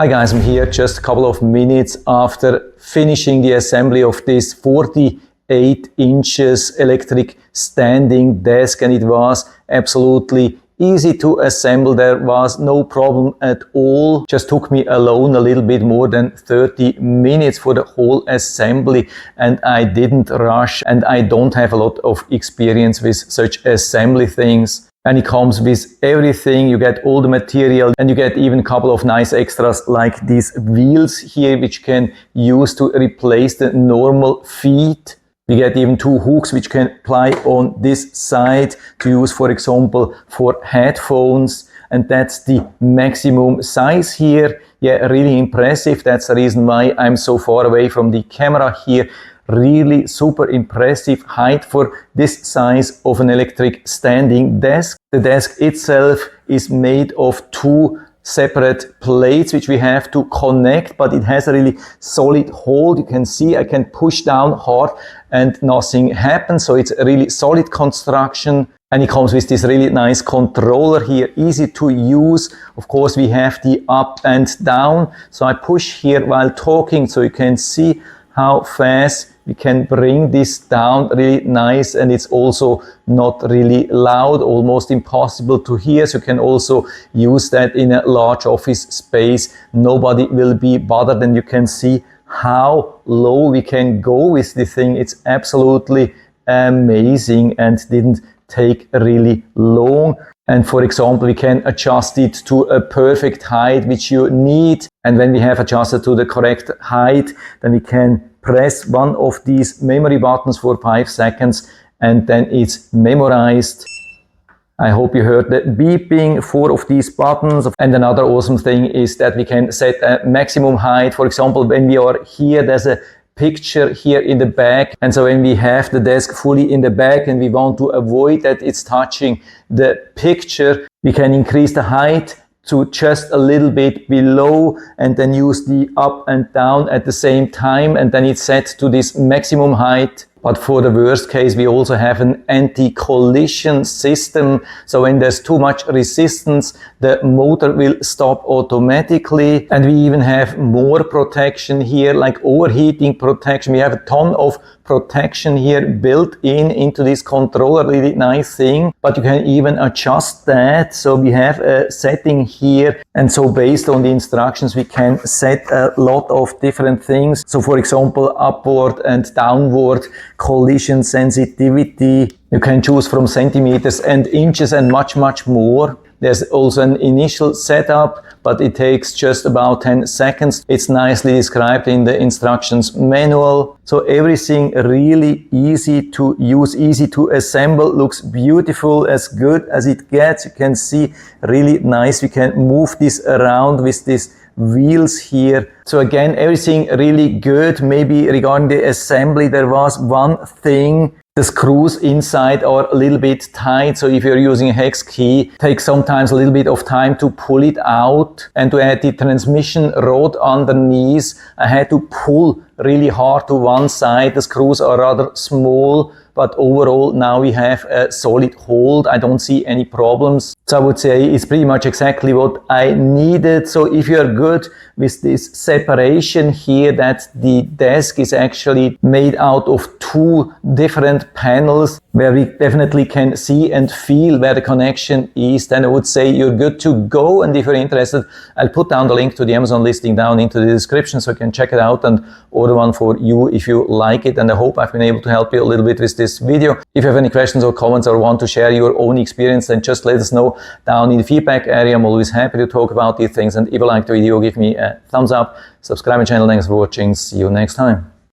Hi guys, I'm here just a couple of minutes after finishing the assembly of this 48 inches electric standing desk, and it was absolutely easy to assemble. There was no problem at all. Just took me alone a little bit more than 30 minutes for the whole assembly, and I didn't rush, and I don't have a lot of experience with such assembly things. And it comes with everything. You get all the material, and you get even a couple of nice extras like these wheels here, which can use to replace the normal feet. We get even two hooks which can apply on this side to use, for example, for headphones. And that's the maximum size here. Yeah, really impressive. That's the reason why I'm so far away from the camera here. Really super impressive height for this size of an electric standing desk. The desk itself is made of two separate plates which we have to connect, but it has a really solid hold. You can see I can push down hard and nothing happens, so it's a really solid construction. And it comes with this really nice controller here, easy to use. Of course, we have the up and down, so I push here while talking, so you can see how fast we can bring this down. Really nice, and it's also not really loud, almost impossible to hear, so you can also use that in a large office space. Nobody will be bothered, and you can see how low we can go with the thing. It's absolutely amazing and didn't take really long. And for example, we can adjust it to a perfect height which you need. And when we have adjusted to the correct height, then we can press one of these memory buttons for 5 seconds, and then it's memorized. I hope you heard the beeping, 4 of these buttons. And another awesome thing is that we can set a maximum height. For example, when we are here, there's a picture here in the back, and so when we have the desk fully in the back and we want to avoid that it's touching the picture, we can increase the height to just a little bit below and then use the up and down at the same time, and then it's set to this maximum height. But for the worst case, we also have an anti-collision system. So when there's too much resistance, the motor will stop automatically. And we even have more protection here, like overheating protection. We have a ton of protection here built into this controller, really nice thing. But you can even adjust that. So we have a setting here. And so based on the instructions, we can set a lot of different things. So for example, upward and downward collision sensitivity. You can choose from centimeters and inches and much more. There's also an initial setup, but it takes just about 10 seconds. It's nicely described in the instructions manual. So everything really easy to use, easy to assemble, looks beautiful, as good as it gets. You can see really nice. We can move this around with these wheels here. So again, everything really good. Maybe regarding the assembly, there was one thing. The screws inside are a little bit tight, so if you're using a hex key, it takes sometimes a little bit of time to pull it out. And to add the transmission rod underneath, I had to pull really hard to one side. The screws are rather small, but overall now we have a solid hold. I don't see any problems. So I would say it's pretty much exactly what I needed. So if you're good with this separation here, that the desk is actually made out of 2 different panels where we definitely can see and feel where the connection is, then I would say you're good to go. And if you're interested, I'll put down the link to the Amazon listing down into the description, so you can check it out and order one for you if you like it. And I hope I've been able to help you a little bit with this video. If you have any questions or comments or want to share your own experience, then just let us know down in the feedback area. I'm always happy to talk about these things. And if you like the video, give me a thumbs up, subscribe my channel. Thanks for watching. See you next time.